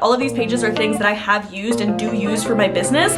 All of these pages are things that I have used and do use for my business.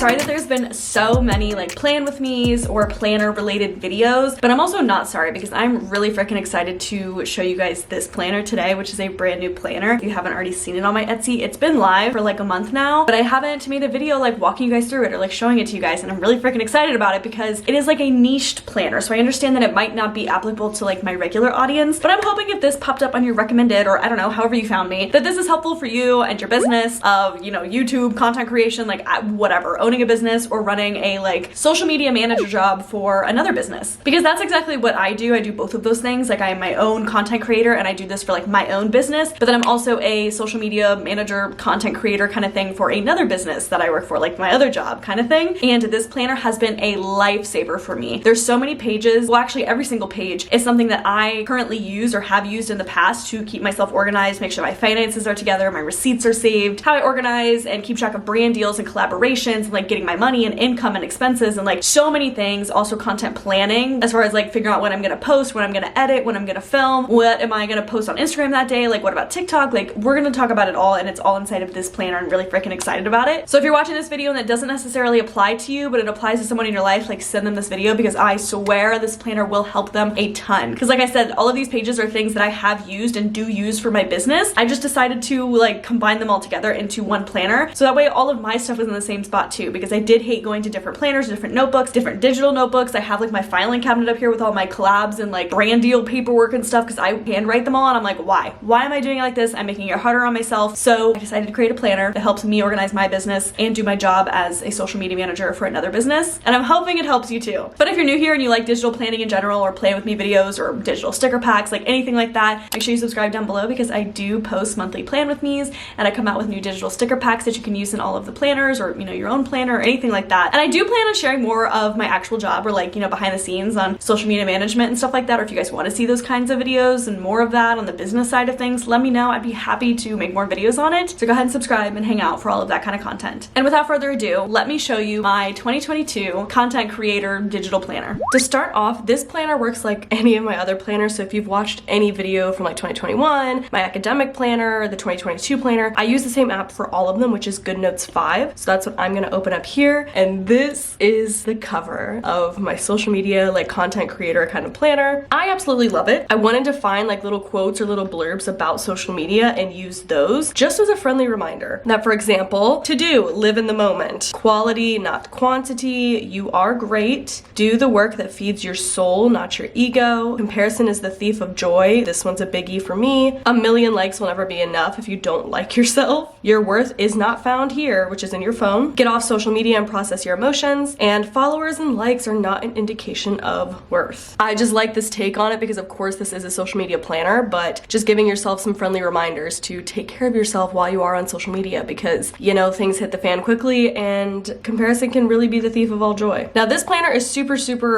Sorry that there's been so many like plan with me's or planner related videos, but I'm also not sorry because I'm really freaking excited to show you guys this planner today, which is a brand new planner. If you haven't already seen it on my Etsy, it's been live for like a month now, but I haven't made a video like walking you guys through it or like showing it to you guys, and I'm really freaking excited about it because it is like a niched planner. So I understand that it might not be applicable to like my regular audience, but I'm hoping if this popped up on your recommended, or I don't know, however you found me, that this is helpful for you and your business of, you know, YouTube content creation, like whatever, owning a business or running a like social media manager job for another business, because that's exactly what I do. I do both of those things. Like I am my own content creator and I do this for like my own business, but then I'm also a social media manager, content creator kind of thing for another business that I work for, like my other job kind of thing. And this planner has been a lifesaver for me. There's so many pages, well actually every single page is something that I currently use or have used in the past to keep myself organized, make sure my finances are together, my receipts are saved, how I organize and keep track of brand deals and collaborations and like getting my money and income and expenses and like so many things. Also content planning as far as like figuring out when I'm gonna post, when I'm gonna edit, when I'm gonna film, what am I gonna post on Instagram that day, like what about TikTok, like we're gonna talk about it all, and it's all inside of this planner. I'm really freaking excited about it. So if you're watching this video and that doesn't necessarily apply to you but it applies to someone in your life, like send them this video because I swear this planner will help them a ton. Because like I said, all of these pages are things that I have used and do use for my business. I just decided to like combine them all together into one planner so that way all of my stuff is in the same spot too, because I did hate going to different planners, different notebooks, different digital notebooks. I have like my filing cabinet up here with all my collabs and like brand deal paperwork and stuff because I handwrite them all, and I'm like, why am I doing it like this? I'm making it harder on myself. So I decided to create a planner that helps me organize my business and do my job as a social media manager for another business, and I'm hoping it helps you too. But if you're new here and you like digital planning in general or plan with me videos or digital sticker packs, like anything like that, make sure you subscribe down below because I do post monthly plan with me's and I come out with new digital sticker packs that you can use in all of the planners or, you know, your own planner or anything like that. And I do plan on sharing more of my actual job or like, you know, behind the scenes on social media management and stuff like that. Or if you guys want to see those kinds of videos and more of that on the business side of things, let me know. I'd be happy to make more videos on it. So go ahead and subscribe and hang out for all of that kind of content. And without further ado, let me show you my 2022 content creator digital planner. To start off, this planner works like any of my other planners. So if you've watched any video from like 2021, my academic planner, the 2022 planner, I use the same app for all of them, which is GoodNotes 5. So that's what I'm going to open up here. And this is the cover of my social media like content creator kind of planner. I absolutely love it. I wanted to find like little quotes or little blurbs about social media and use those just as a friendly reminder that, for example, to do, live in the moment, quality, not quantity, you are great, do the work that feeds your soul, not your ego, comparison is the thief of joy, this one's a biggie for me, a million likes will never be enough if you don't like yourself, your worth is not found here, which is in your phone, get off social media and process your emotions, and followers and likes are not an indication of worth. I just like this take on it because of course this is a social media planner, but just giving yourself some friendly reminders to take care of yourself while you are on social media because, you know, things hit the fan quickly and comparison can really be the thief of all joy. Now this planner is super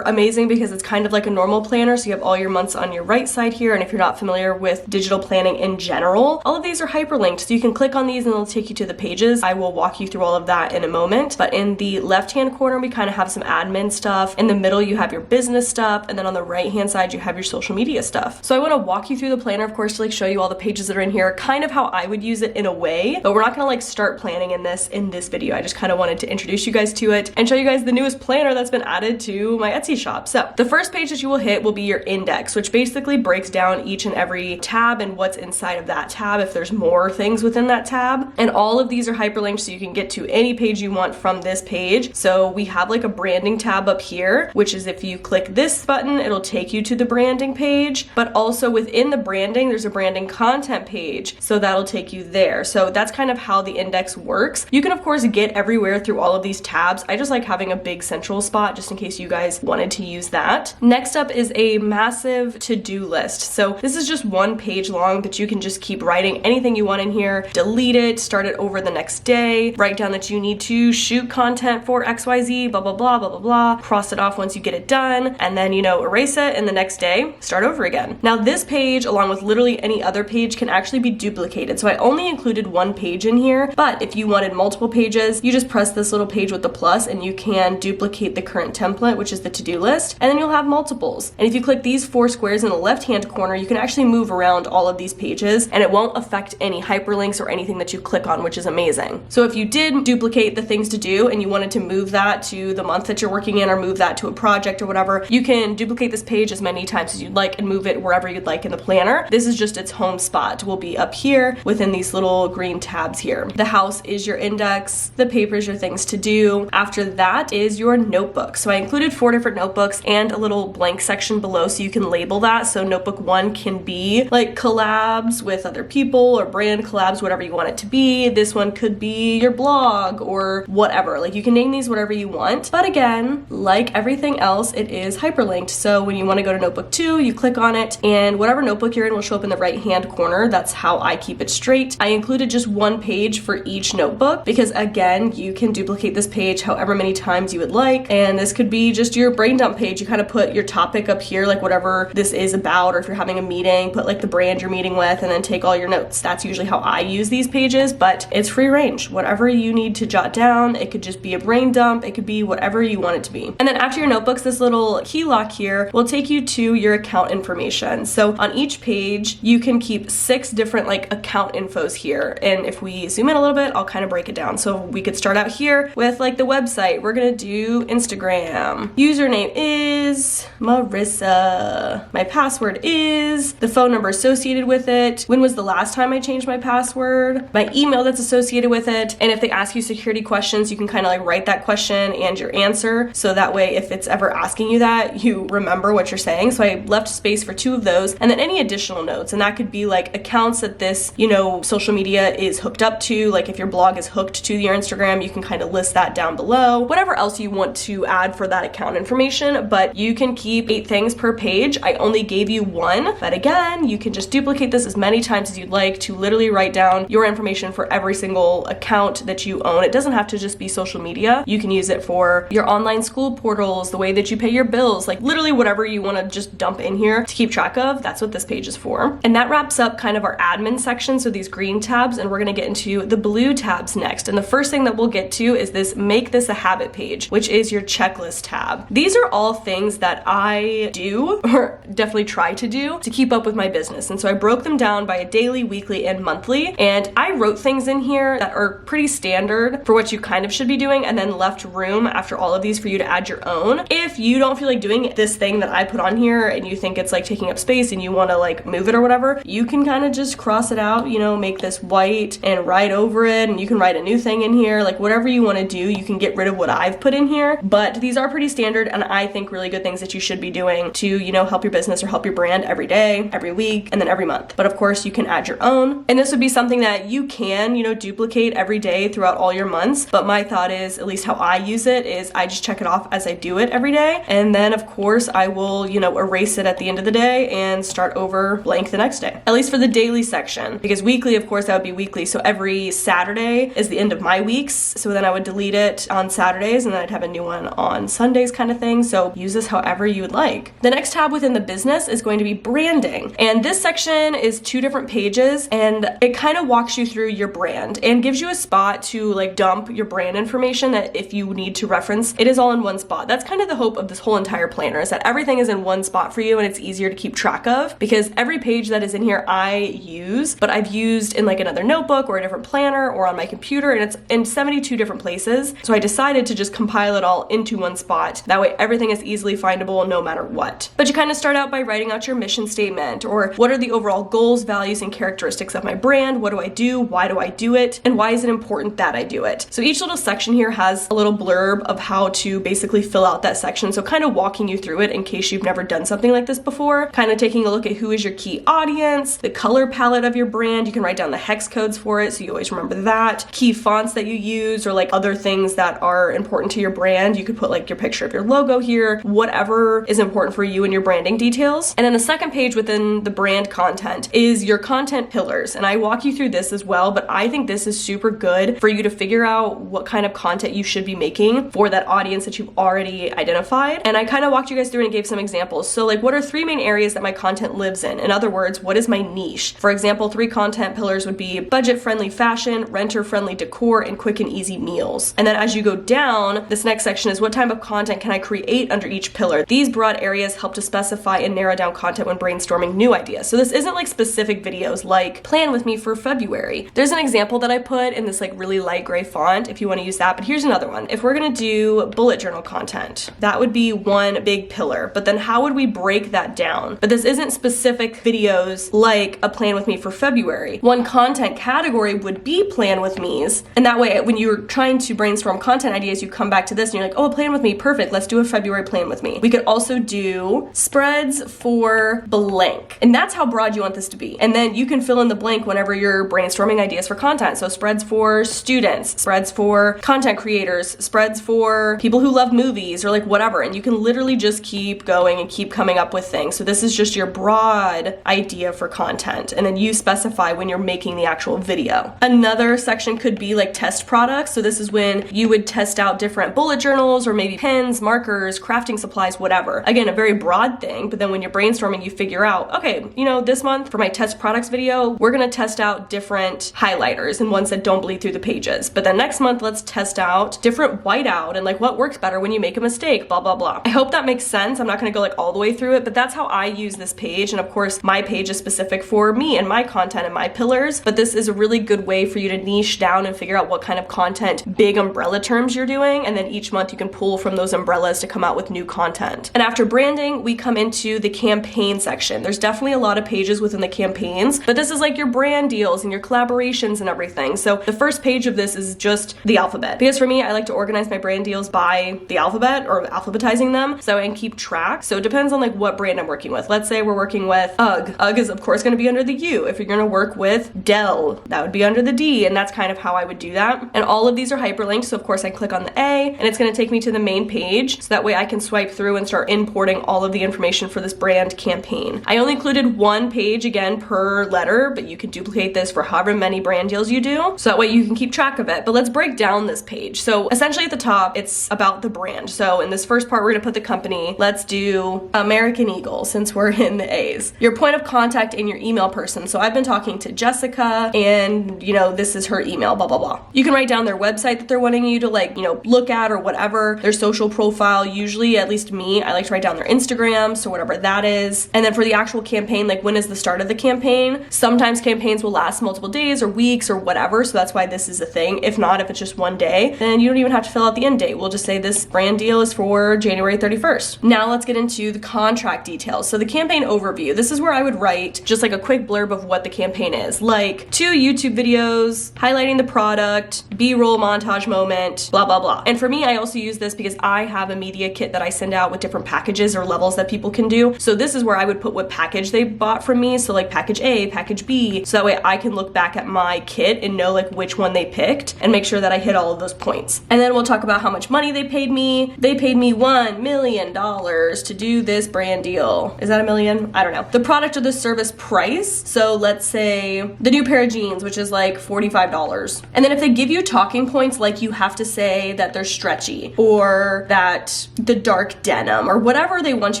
amazing because it's kind of like a normal planner, so you have all your months on your right side here, and if you're not familiar with digital planning in general, all of these are hyperlinked, so you can click on these and it'll take you to the pages. I will walk you through all of that in a moment, but in the left hand corner we kind of have some admin stuff, in the middle you have your business stuff, and then on the right hand side you have your social media stuff. So I want to walk you through the planner, of course, to like show you all the pages that are in here, kind of how I would use it in a way, but we're not gonna like start planning in this video. I just kind of wanted to introduce you guys to it and show you guys the newest planner that's been added to my Etsy shop. So the first page that you will hit will be your index, which basically breaks down each and every tab and what's inside of that tab if there's more things within that tab, and all of these are hyperlinked so you can get to any page you want from this page. So we have like a branding tab up here, which is if you click this button it'll take you to the branding page, but also within the branding there's a branding content page, so that'll take you there. So that's kind of how the index works. You can of course get everywhere through all of these tabs. I just like having a big central spot just in case you guys wanted to use that. Next up is a massive to-do list. So this is just one page long, but you can just keep writing anything you want in here, delete it, start it over the next day, write down that you need to shoot content for XYZ, blah, blah, blah, blah, blah, blah. Cross it off once you get it done, and then, you know, erase it, and the next day, start over again. Now, this page, along with literally any other page, can actually be duplicated. So I only included one page in here, but if you wanted multiple pages, you just press this little page with the plus, and you can duplicate the current template, which is the to-do list, and then you'll have multiples. And if you click these 4 squares in the left-hand corner, you can actually move around all of these pages, and it won't affect any hyperlinks or anything that you click on, which is amazing. So if you did duplicate the things to do and you wanted to move that to the month that you're working in or move that to a project or whatever, you can duplicate this page as many times as you'd like and move it wherever you'd like in the planner. This is just its home spot. Will be up here within these little green tabs here. The house is your index, the papers your things to do. After that is your notebook. So I included 4 different notebooks and a little blank section below so you can label that. So notebook 1 can be like collabs with other people or brand collabs, whatever you want it to be. This one could be your blog or whatever. Like, you can name these whatever you want. But again, like everything else, it is hyperlinked. So when you want to go to notebook 2, you click on it, and whatever notebook you're in will show up in the right-hand corner. That's how I keep it straight. I included just 1 page for each notebook because, again, you can duplicate this page however many times you would like. And this could be just your brain dump page. You kind of put your topic up here, like whatever this is about, or if you're having a meeting, put like the brand you're meeting with, and then take all your notes. That's usually how I use these pages, but it's free range. Whatever you need to jot down, it could just be a brain dump, it could be whatever you want it to be. And then after your notebooks, this little key lock here will take you to your account information. So on each page, you can keep 6 different like account infos here. And if we zoom in a little bit, I'll kind of break it down. So we could start out here with like the website. We're gonna do Instagram. Username is Marissa. My password is, the phone number associated with it, when was the last time I changed my password, my email that's associated with it, and if they ask you security questions, you can kind of like write that question and your answer, so that way if it's ever asking you that, you remember what you're saying. So I left space for 2 of those, and then any additional notes, and that could be like accounts that this, you know, social media is hooked up to. Like if your blog is hooked to your Instagram, you can kind of list that down below. Whatever else you want to add for that account information, but you can keep 8 things per page. I only gave you 1, but again, you can just duplicate this as many times as you'd like to literally write down your information for every single account that you own. It doesn't have to just be social media. You can use it for your online school portals, the way that you pay your bills, like literally whatever you want to just dump in here to keep track of. That's what this page is for. And that wraps up kind of our admin section, so these green tabs, and we're going to get into the blue tabs next. And the first thing that we'll get to is this make this a habit page, which is your checklist tab. These are all things that I do, or definitely try to do, to keep up with my business. And so I broke them down by a daily, weekly, and monthly. And I wrote things in here that are pretty standard for what you kind of should be doing, and then left room after all of these for you to add your own. If you don't feel like doing this thing that I put on here and you think it's like taking up space and you want to like move it or whatever, you can kind of just cross it out, you know, make this white and write over it, and you can write a new thing in here, like whatever you want to do. You can get rid of what I've put in here, but these are pretty standard, and I think really good things that you should be doing to, you know, help your business or help your brand every day, every week, and then every month. But of course you can add your own, and this would be something that you can, you know, duplicate every day throughout all your months. But my thought is, at least how I use it, is I just check it off as I do it every day, and then of course I will, you know, erase it at the end of the day and start over blank the next day, at least for the daily section. Because weekly, of course, that would be weekly, so every Saturday is the end of my weeks, so then I would delete it on Saturdays and then I'd have a new one on Sundays kind of thing. So use this however you would like. The next tab within the business is going to be branding, and this section is 2 different pages, and it kind of walks you through your brand and gives you a spot to like dump your brand information that if you need to reference, it is all in one spot. That's kind of the hope of this whole entire planner, is that everything is in one spot for you and it's easier to keep track of, because every page that is in here I use, but I've used in like another notebook or a different planner or on my computer, and it's in 72 different places. So I decided to just compile it all into one spot. That way everything is easily findable no matter what. But you kind of start out by writing out your mission statement, or what are the overall goals, values, and characteristics of my brand? What do I do? Why do I do it? And why is it important that I do it? So each little section here has a little blurb of how to basically fill out that section. So kind of walking you through it in case you've never done something like this before, kind of taking a look at who is your key audience, the color palette of your brand. You can write down the hex codes for it, so you always remember that. Key fonts that you use, or like other things that are important to your brand. You could put like your picture of your logo here, whatever is important for you and your branding details. And then the second page within the brand content is your content pillars. And I walk you through this as well, but I think this is super good for you to figure out what kind of content you should be making for that audience that you've already identified. And I kind of walked you guys through and gave some examples. So like, what are 3 main areas that my content lives in? In other words, what is my niche? For example, 3 content pillars would be budget-friendly fashion, renter-friendly decor, and quick and easy meals. And then as you go down, this next section is what type of content can I create under each pillar? These broad areas help to specify and narrow down content when brainstorming new ideas. So this isn't like specific videos like plan with me for February. There's an example that I put in this like really light gray font if you want to use that, but here's another one. If we're gonna do bullet journal content, that would be one big pillar, but then how would we break that down? But this isn't specific videos like a plan with me for February. One content category would be plan with me's, and that way when you're trying to brainstorm content ideas, you come back to this and you're like, oh, a plan with me, perfect, let's do a February plan with me. We could also do spreads for blank, and that's how broad you want this to be. And then you can fill in the blank whenever you're brainstorming ideas for content. So spreads for students, spreads for content creators, spreads for people who love movies, or like whatever. And you can literally just keep going and keep coming up with things. So this is just your broad idea for content, and then you specify when you're making the actual video. Another section could be like test products. So this is when you would test out different bullet journals or maybe pens, markers, crafting supplies, whatever. Again, a very broad thing, but then when you're brainstorming, you figure out, okay, you know, this month for my test products video, we're gonna test out different highlighters and ones that don't bleed through the pages. But then next month, let's test out different whiteout and like what works better when you make a mistake, blah, blah, blah. I hope that makes sense. I'm not gonna go like all the way through it, but that's how I use this page. And of course, my page is specific for me and my content and my pillars, but this is a really good way for you to niche down and figure out what kind of content, big umbrella terms you're doing. And then each month you can pull from those umbrellas to come out with new content. And after branding, we come into the campaign section. There's definitely a lot of pages within the campaigns, but this is like your brand deals and your collaborations and everything. So the first page of this is just the alphabet, because for me, I like to organize my brand deals by the alphabet or alphabetizing them so I can keep track. So it depends on like what brand I'm working with. Let's say we're working with UGG. UGG is of course going to be under the U. If you're going to work with Dell, that would be under the D, and that's kind of how I would do that. And all of these are hyperlinked, so of course I click on the A and it's going to take me to the main page, so that way I can swipe through and start importing all of the information for this brand campaign. I only included one page again per letter, but you can duplicate this for however many brand deals you do, so that way you can keep track of it. But let's break down this page. So essentially at the top, it's about the brand. So in this first part, we're gonna put the company. Let's do American Eagle since we're in the A's. Your point of contact and your email person. So I've been talking to Jessica and, you know, this is her email, blah, blah, blah. You can write down their website that they're wanting you to like, you know, look at or whatever, their social profile. Usually, at least me, I like to write down their Instagram, so whatever that is. And then for the actual campaign, like when is the start of the campaign? Sometimes campaigns will last multiple days or weeks or whatever, so that's why this is a thing. If not, if it's just one day, then you don't even have to fill out the end date. We'll just say this brand deal is for January 31st. Now let's get into the contract details. So the campaign overview, this is where I would write just like a quick blurb of what the campaign is, like 2 YouTube videos highlighting the product, B-roll montage moment, blah, blah, blah. And for me, I also use this because I have a media kit that I send out with different packages or levels that people can do. So this is where I would put what package they bought from me. So like package A, package B, so that way I can look back at my kit and know like which one they picked and make sure that I hit all of those points. And then we'll talk about how much money they paid me. They paid me $1 million to do this brand deal. Is that $1 million? I don't know. The product or the service price. So let's say the new pair of jeans, which is like $45. And then if they give you talking points, like you have to say that they're stretchy or that the dark denim or whatever they want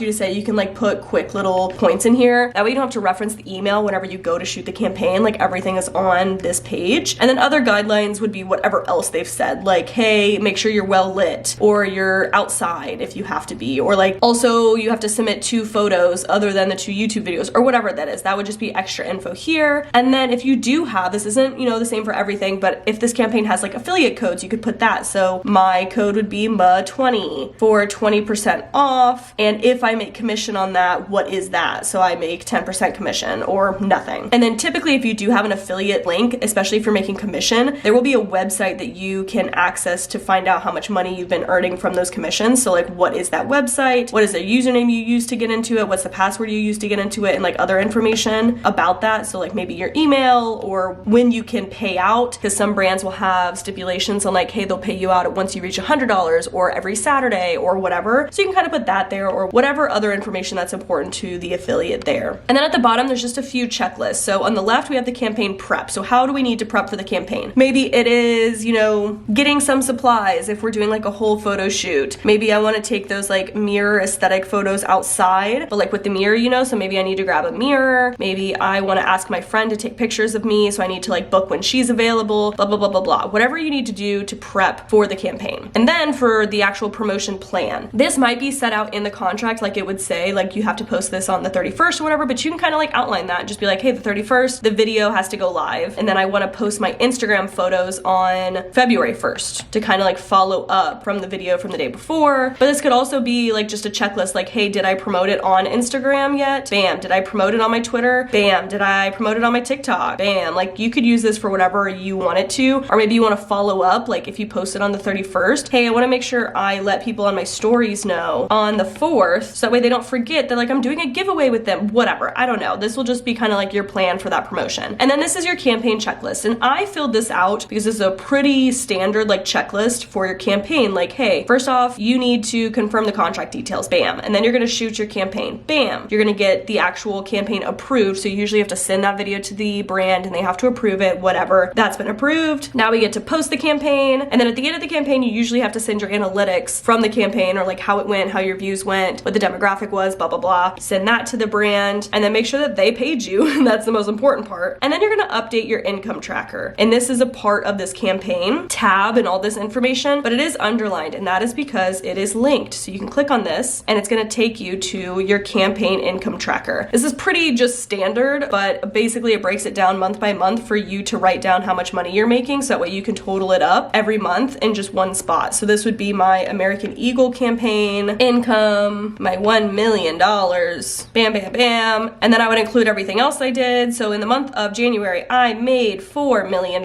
you to say, you can like put quick little points in here. That way you don't have to reference the email whenever you go to shoot the campaign. Like everything is on this page. And then other guidelines would be whatever else they've said, like, hey, make sure you're well lit or you're outside if you have to be, or like also you have to submit 2 photos other than the 2 YouTube videos or whatever that is. That would just be extra info here. And then if you do have, this isn't, you know, the same for everything, but if this campaign has like affiliate codes, you could put that. So my code would be MA20 for 20% off. And if I make commission on that, what is that? So I make 10% commission or nothing. And then typically if you do have an affiliate link, especially if you're making commission, there will be a website that you can access to find out how much money you've been earning from those commissions. So like, what is that website? What is the username you use to get into it? What's the password you use to get into it? And like other information about that. So like maybe your email or when you can pay out, because some brands will have stipulations on like, hey, they'll pay you out once you reach $100 or every Saturday or whatever. So you can kind of put that there or whatever other information that's important to the affiliate there. And then at the bottom, there's just a few checklists. So on the left, we have the campaign prep. So how do we need to prep for the campaign? Maybe it is, you know, getting some supplies if we're doing like a whole photo shoot. Maybe I want to take those like mirror aesthetic photos outside, but like with the mirror, you know, so maybe I need to grab a mirror. Maybe I want to ask my friend to take pictures of me, so I need to like book when she's available, blah, blah, blah, blah, blah. Whatever you need to do to prep for the campaign. And then for the actual promotion plan, this might be set out in the contract, like it would say, like you have to post this on the 31st or whatever, but you can kind of like outline that and just be like, hey, the 31st, the video has to go live. And then I want to post my Instagram photos on February 1st to kind of like follow up from the video from the day before. But this could also be like just a checklist, like, hey, did I promote it on Instagram yet? Bam. Did I promote it on my Twitter? Bam. Did I promote it on my TikTok? Bam. Like you could use this for whatever you want it to, or maybe you want to follow up, like if you post it on the 31st, hey, I want to make sure I let people on my stories know on the 4th, so that way they don't forget that like I'm doing a giveaway with them, whatever. I don't know. This will just be kind of like your plan for that promotion. And then this is your campaign checklist. And I filled this out because this is a pretty standard like checklist for your campaign. Like, hey, first off, you need to confirm the contract details, bam. And then you're gonna shoot your campaign, bam. You're gonna get the actual campaign approved. So you usually have to send that video to the brand and they have to approve it, whatever. That's been approved. Now we get to post the campaign. And then at the end of the campaign, you usually have to send your analytics from the campaign, or like how it went, how your views went, what the demographic was, blah, blah, blah. Send that to the brand and then make sure that they paid you. That's the most important part. And then you're gonna update your income tracker. And this is a part of this campaign tab and all this information, but it is underlined, and that is because it is linked. So you can click on this and it's gonna take you to your campaign income tracker. This is pretty just standard, but basically it breaks it down month by month for you to write down how much money you're making, so that way you can total it up every month in just one spot. So this would be my American Eagle campaign income, my $1 million, bam, bam, bam. And then I would include everything else I did. So in the month of January, I made $4 million.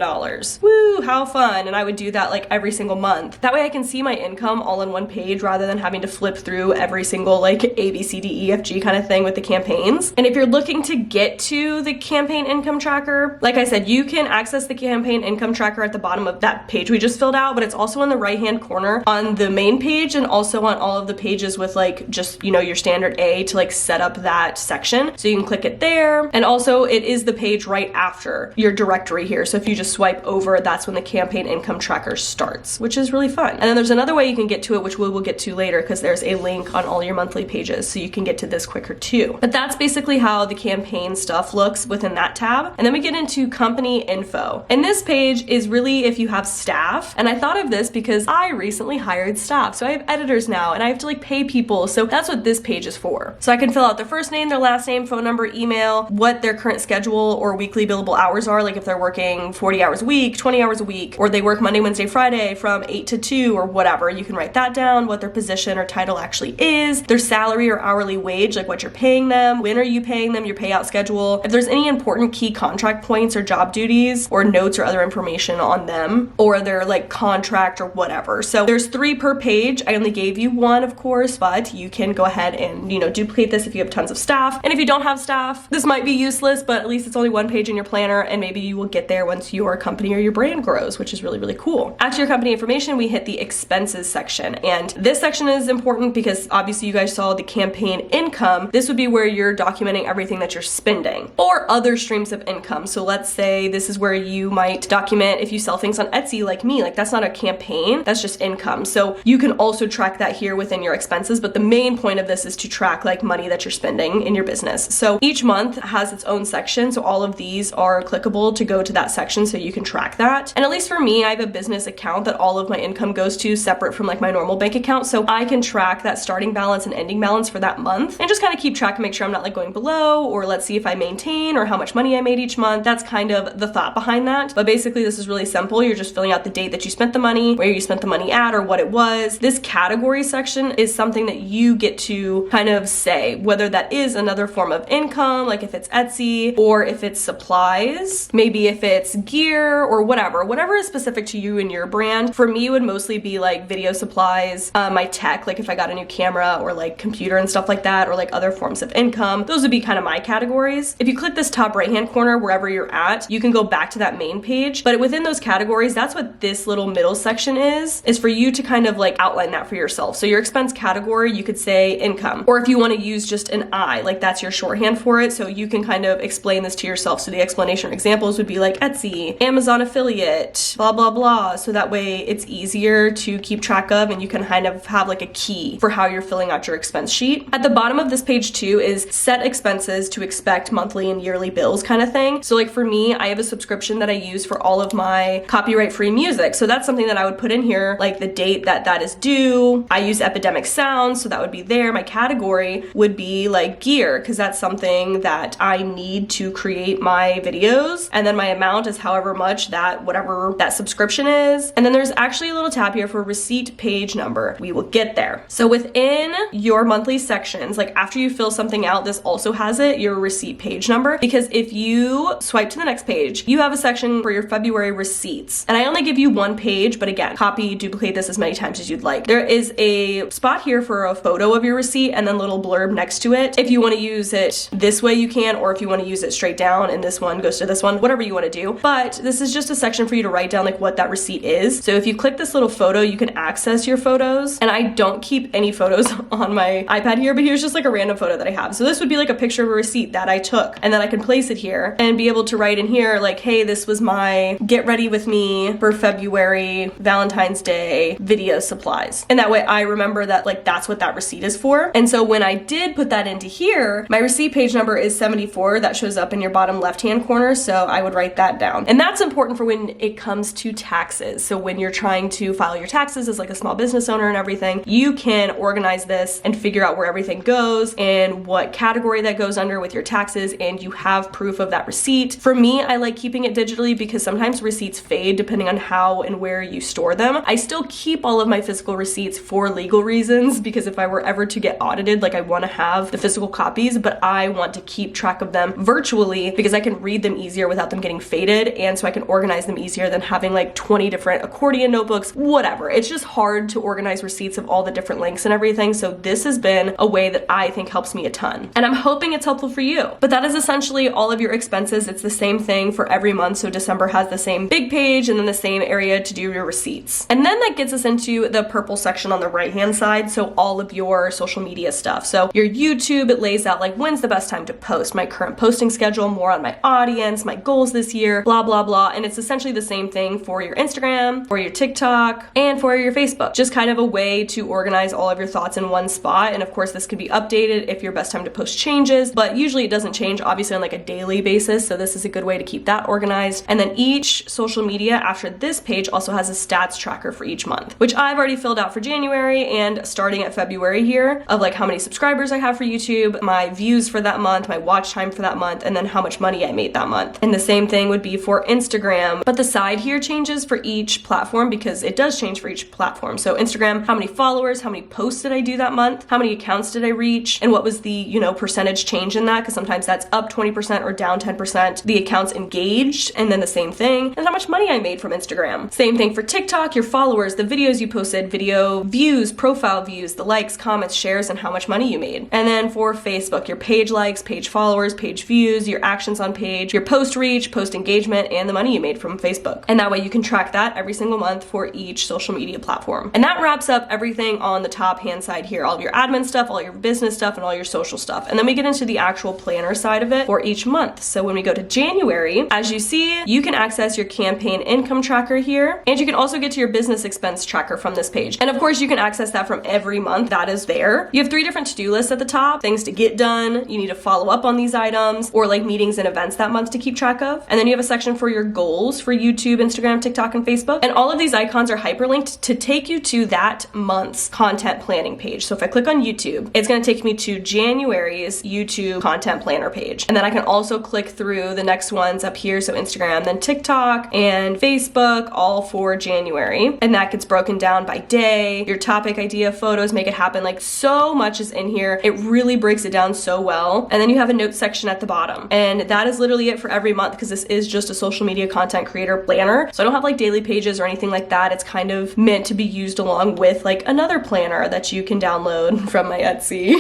Woo, how fun. And I would do that like every single month. That way I can see my income all in one page rather than having to flip through every single like A, B, C, D, E, F, G kind of thing with the campaigns. And if you're looking to get to the campaign income tracker, like I said, you can access the campaign income tracker at the bottom of that page we just filled out, but it's also in the right-hand corner on the main page and also on all of the pages with like just, you know, your standard A to like set up that section. So you can click it there. And also it is the page right after your directory here. So if you just swipe over, that's when the campaign income tracker starts, which is really fun. And then there's another way you can get to it, which we will get to later, because there's a link on all your monthly pages. So you can get to this quicker too. But that's basically how the campaign stuff looks within that tab. And then we get into company info. And this page is really if you have staff. And I thought of this because I recently hired staff. So I have editors now and I have to like pay people. So that's what this page is for. So I can fill out their first name, their last name, phone number, email, what their current schedule or weekly billable hours are. Like if they're working 40 hours a week, 20 hours a week, or they work Monday, Wednesday, Friday from 8 to 2 or whatever. You can write that down, what their position or title actually is, their salary or hourly wage, like what you're paying them, when are you paying them, your payout schedule. If there's any important key contract points or job duties or notes or other information on them or their like contract or whatever. So there's 3 per page. I only gave you 1, of course, but you can go ahead and, you know, duplicate this if you have tons of staff. And if you don't have staff, this might be useless, but at least it's only 1 page in your planner, and maybe you will get there once your company or your brand grows, which is really, really cool. After your company information, we hit the expenses section. And this section is important because obviously you guys saw the campaign income. This would be where you're documenting everything that you're spending or other streams of income. So let's say this is where you might document if you sell things on Etsy like me, like that's not a campaign, that's just income. So you can also track that here within your expenses, but the main point of this is to track like money that you're spending in your business. So each month has its own section. So all of these are clickable to go to that section so you can track that. And at least for me, I have a business account that all of my income goes to separate from like my normal bank account. So I can track that starting balance and ending balance for that month and just kind of keep track and make sure I'm not like going below, or let's see if I maintain or how much money I made each month. That's kind of the thought behind that. But basically this is really simple. You're just filling out the date that you spent the money, where you spent the money at, or what it was. This category section is something that you get to kind of say whether that is another form of income, like if it's Etsy or if it's supplies, maybe if it's gear or whatever is specific to you and your brand. For me, it would mostly be like video supplies, my tech, like if I got a new camera or like computer and stuff like that, or like other forms of income. Those would be kind of my categories. If you click this top right hand corner, wherever you're at, you can go back to that main page. But within those categories, that's what this little middle section is for you to kind of like outline that for yourself. So your expense category, you could say income, or if you want to use just an I, like that's your shorthand for it. So you can kind of explain this to yourself. So the explanation or examples would be like Etsy, Amazon affiliate, blah, blah, blah. So that way it's easier to keep track of and you can kind of have like a key for how you're filling out your expense sheet. At the bottom of this page too is set expenses to expect monthly and yearly bills kind of thing. So like for me, I have a subscription that I use for all of my copyright-free music. So that's something that I would put in here, like the date that is due. I use Epidemic Sound, so that would be there. My category would be like gear, because that's something that I need to create my videos. And then my amount is however much that whatever that subscription is. And then there's actually a little tab here for receipt page number. We will get there. So within your monthly sections, like after you fill something out, this also has it, your receipt page number, because if you swipe to the next page, you have a section for your February receipts. And I only give you one page, but again, copy, duplicate this as many times as you'd like. There is a spot here for a photo of your receipt and then little blurb next to it. If you want to use it this way, you can, or if you want to use it straight down and this one goes to this one, whatever you want to do. But this is just a section for you to write down like what that receipt is. So if you click this little photo, you can access your photos. And I don't keep any photos on my iPad here, but here's just like a random photo that I have. So this would be like a picture of a receipt that I took, and then I can place it here and be able to write in here like, hey, this was my get ready with me for February Valentine's Day video supplies. And that way I remember that like that's what that receipt is for. And so when I did put that into here, my receipt page number is 74. That shows up in your bottom left-hand corner. So I would write that down. And that's important for when it comes to taxes. So when you're trying to file your taxes as like a small business owner and everything, you can organize this and figure out where everything goes and what category that goes under with your taxes, and you have proof of that receipt. For me, I like keeping it digitally because sometimes receipts fade depending on how and where you store them. I still keep all of my physical receipts for legal reasons, because if I were ever to get audited, like I want to have the physical copies, but I want to keep track of them virtually because I can read them easier without them getting faded, and so I can organize them easier than having like 20 different accordion notebooks, whatever. It's just hard to organize receipts of all the different links and everything, so this has been a way that I think helps me a ton. And I'm hoping it's helpful for you. But that is essentially all of your expenses. It's the same thing for every month, so December has the same big page and then the same area to do your receipts. And then that gets us into the purple section on the right-hand side, so all of your social media stuff. So your YouTube, it lays out like when's the best time to post, my current posting schedule, more on my audience, my goals this year, blah, blah, blah. And it's essentially the same thing for your Instagram, for your TikTok, and for your Facebook. Just kind of a way to organize all of your thoughts in one spot. And of course, this can be updated if your best time to post changes, but usually it doesn't change obviously on like a daily basis. So this is a good way to keep that organized. And then each social media after this page also has a stats tracker for each month, which I've already filled out for January and starting at February here, of like how many subscribers I have for YouTube, my views for that month, my watch time for that month, and then how much money I made that month. And the same thing would be for Instagram, but the side here changes for each platform because it does change for each platform. So Instagram, how many followers, how many posts did I do that month, how many accounts did I reach, and what was the, you know, percentage change in that, because sometimes that's up 20% or down 10%. The accounts engaged, and then the same thing, and how much money I made from Instagram. Same thing for TikTok, your followers, the videos you posted, video views, profile views, the likes, comments, shares, and how much money you made. And then for Facebook, your page likes, page followers, page views, your actions on page, your post reach, post engagement, and the money you made from Facebook. And that way you can track that every single month for each social media platform. And that wraps up everything on the top hand side here, all of your admin stuff, all your business stuff, and all your social stuff. And then we get into the actual planner side of it for each month. So when we go to January, as you see, you can access your campaign income tracker here, and you can also get to your business expense tracker from this page. And of course, you can access that from every month. That is there. You have 3 different to-do lists at the top, things to get done, you need to follow up on these items, or like meetings and events that month to keep track of. And then you have a section for your goals for YouTube, Instagram, TikTok, and Facebook. And all of these icons are hyperlinked to take you to that month's content planning page. So if I click on YouTube, it's going to take me to January's YouTube content planner page. And then I can also click through the next ones up here. So Instagram, then TikTok and Facebook, all for January. And that gets broken down by day, your topic, idea, photos, make it happen. Like so much is in here. It really breaks it down so well. And then you have a notes section at the bottom. And that is literally it for every month, because this is just a social media content creator planner. So I don't have like daily pages or anything like that. It's kind of meant to be used along with like another planner that you can download from my Etsy.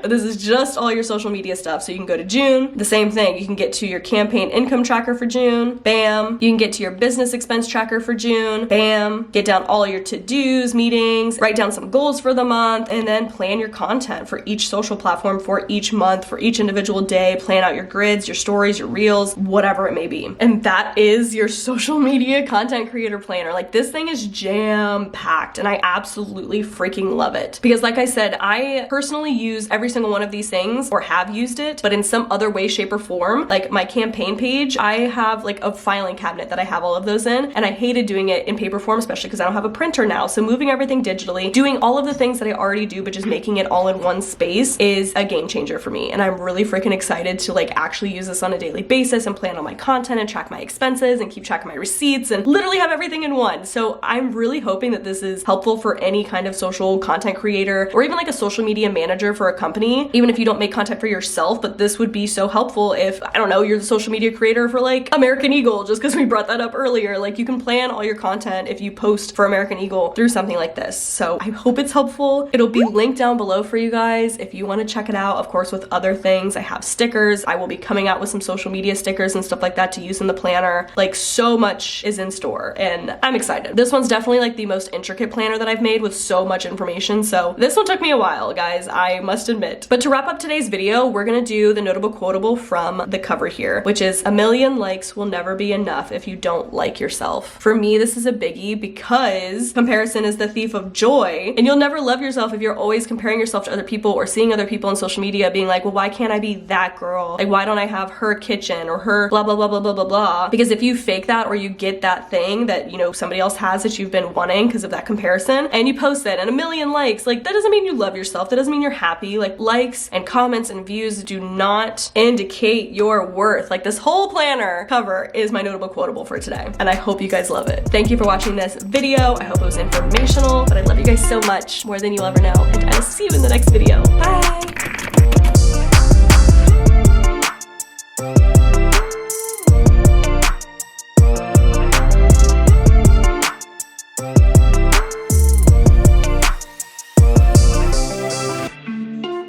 But this is just all your social media stuff. So you can go to June, the same thing. You can get to your campaign income tracker for June, bam. You can get to your business expense tracker for June, bam. Get down all your to-dos, meetings, write down some goals for the month, and then plan your content for each social platform for each month, for each individual day. Plan out your grids, your stories, your reels, whatever it may be. And that is your social social media content creator planner. Like, this thing is jam-packed and I absolutely freaking love it. Because like I said, I personally use every single one of these things, or have used it, but in some other way, shape, or form. Like my campaign page, I have like a filing cabinet that I have all of those in, and I hated doing it in paper form, especially because I don't have a printer now. So moving everything digitally, doing all of the things that I already do, but just making it all in one space is a game changer for me. And I'm really freaking excited to like actually use this on a daily basis and plan all my content and track my expenses and keep track of my receipts and literally have everything in one. So I'm really hoping that this is helpful for any kind of social content creator, or even like a social media manager for a company, even if you don't make content for yourself. But this would be so helpful if, I don't know, you're the social media creator for like American Eagle, just because we brought that up earlier. Like, you can plan all your content if you post for American Eagle through something like this. So I hope it's helpful. It'll be linked down below for you guys if you want to check it out. Of course, with other things, I have stickers. I will be coming out with some social media stickers and stuff like that to use in the planner. Like, so much is in store and I'm excited. This one's definitely like the most intricate planner that I've made with so much information. So this one took me a while, guys, I must admit. But to wrap up today's video, we're gonna do the notable quotable from the cover here, which is, "A million likes will never be enough if you don't like yourself." For me, this is a biggie because comparison is the thief of joy, and you'll never love yourself if you're always comparing yourself to other people or seeing other people on social media being like, well, why can't I be that girl? Like, why don't I have her kitchen or her blah, blah, blah, blah, blah, blah, blah. Because if you fake that, or you get that thing that, you know, somebody else has that you've been wanting because of that comparison, and you post it and a million likes, like, that doesn't mean you love yourself. That doesn't mean you're happy. Like, likes and comments and views do not indicate your worth. Like, this whole planner cover is my notable quotable for today, and I hope you guys love it. Thank you for watching this video. I hope it was informational, but I love you guys so much, more than you'll ever know, and I will see you in the next video. Bye!